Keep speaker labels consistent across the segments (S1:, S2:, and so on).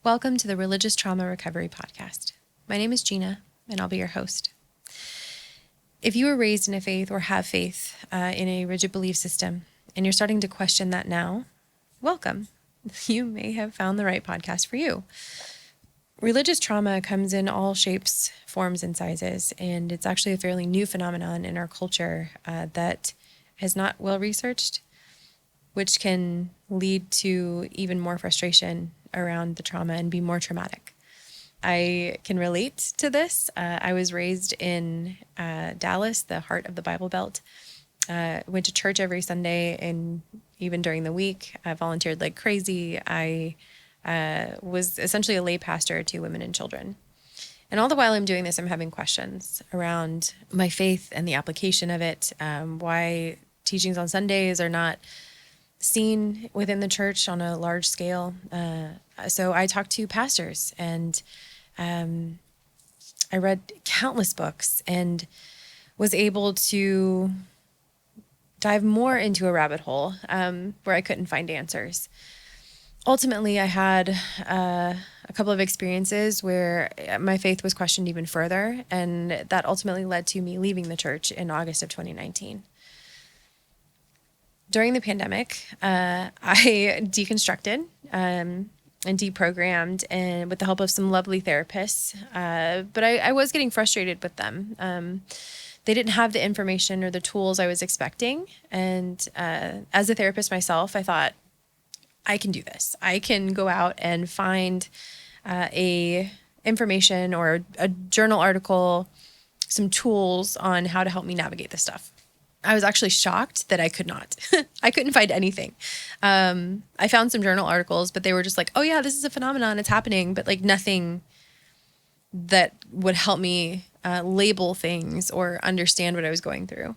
S1: Welcome to the Religious Trauma Recovery Podcast. My name is Gina, and I'll be your host. If you were raised in a faith or have faith in a rigid belief system, and you're starting to question that now, welcome. You may have found the right podcast for you. Religious trauma comes in all shapes, forms, and sizes, and it's actually a fairly new phenomenon in our culture that is not well researched, which can lead to even more frustration around the trauma and be more traumatic. I can relate to this. I was raised in Dallas, the heart of the Bible Belt. Went to church every Sunday, and even during the week, I volunteered like crazy. I was essentially a lay pastor to women and children. And all the while I'm doing this, I'm having questions around my faith and the application of it, why teachings on Sundays are not seen within the church on a large scale. So I talked to pastors, and I read countless books and was able to dive more into a rabbit hole where I couldn't find answers. Ultimately, I had a couple of experiences where my faith was questioned even further, and that ultimately led to me leaving the church in August of 2019. During the pandemic, I deconstructed and deprogrammed, and with the help of some lovely therapists. But I was getting frustrated with them. They didn't have the information or the tools I was expecting. And as a therapist myself, I thought, I can do this. I can go out and find a information or a journal article, some tools on how to help me navigate this stuff. I was actually shocked that I could not. I couldn't find anything. I found some journal articles, but they were just like, oh yeah, this is a phenomenon, it's happening, but like nothing that would help me label things or understand what I was going through.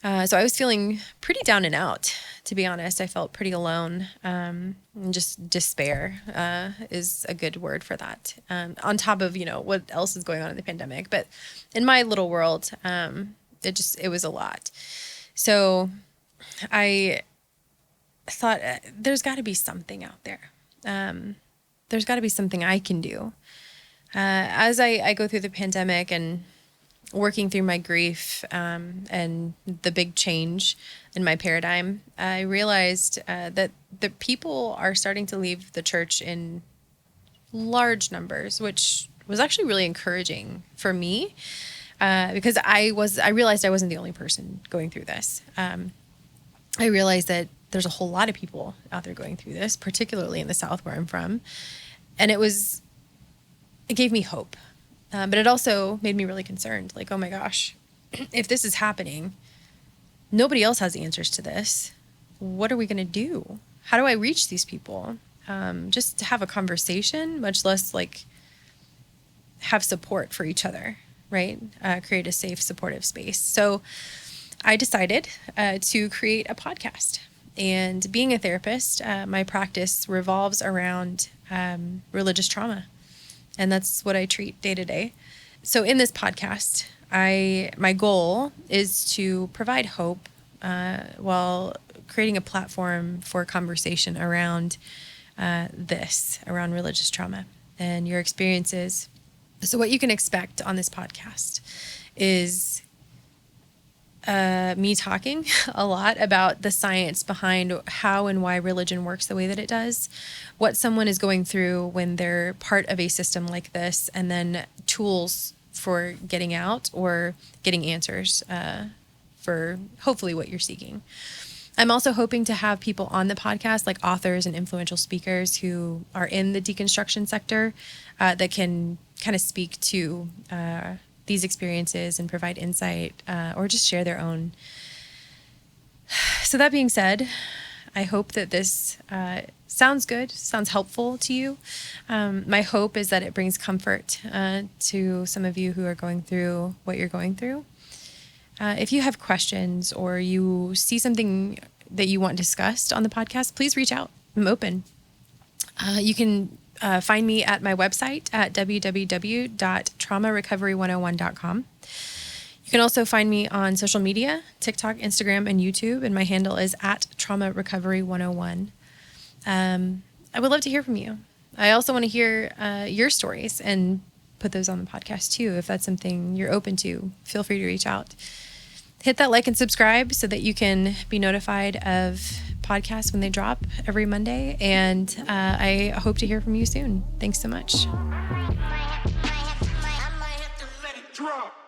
S1: So I was feeling pretty down and out, to be honest. I felt pretty alone. And just despair is a good word for that. On top of, what else is going on in the pandemic. But in my little world, it was a lot. So I thought there's got to be something out there. There's got to be something I can do. As I go through the pandemic and working through my grief and the big change in my paradigm, I realized that the people are starting to leave the church in large numbers, which was actually really encouraging for me. Because I realized I wasn't the only person going through this. I realized that there's a whole lot of people out there going through this, particularly in the South where I'm from. And it gave me hope. But it also made me really concerned. Like, oh my gosh, if this is happening, nobody else has the answers to this. What are we going to do? How do I reach these people? Just to have a conversation, much less like have support for each other. Right? Create a safe, supportive space. So I decided to create a podcast. And being a therapist, my practice revolves around religious trauma. And that's what I treat day to day. So in this podcast, my goal is to provide hope while creating a platform for conversation around around religious trauma and your experiences. So what you can expect on this podcast is me talking a lot about the science behind how and why religion works the way that it does, what someone is going through when they're part of a system like this, and then tools for getting out or getting answers for hopefully what you're seeking. I'm also hoping to have people on the podcast, like authors and influential speakers who are in the deconstruction sector that can kind of speak to these experiences and provide insight or just share their own. So that being said, I hope that this sounds good, sounds helpful to you. My hope is that it brings comfort to some of you who are going through what you're going through. If you have questions or you see something that you want discussed on the podcast, please reach out. I'm open. You can find me at my website at www.traumarecovery101.com. You can also find me on social media, TikTok, Instagram, and YouTube, and my handle is at traumarecovery101. I would love to hear from you. I also want to hear your stories and put those on the podcast too. If that's something you're open to, feel free to reach out. Hit that like and subscribe so that you can be notified of podcasts when they drop every Monday. And I hope to hear from you soon. Thanks so much.
S2: I might have to let it drop.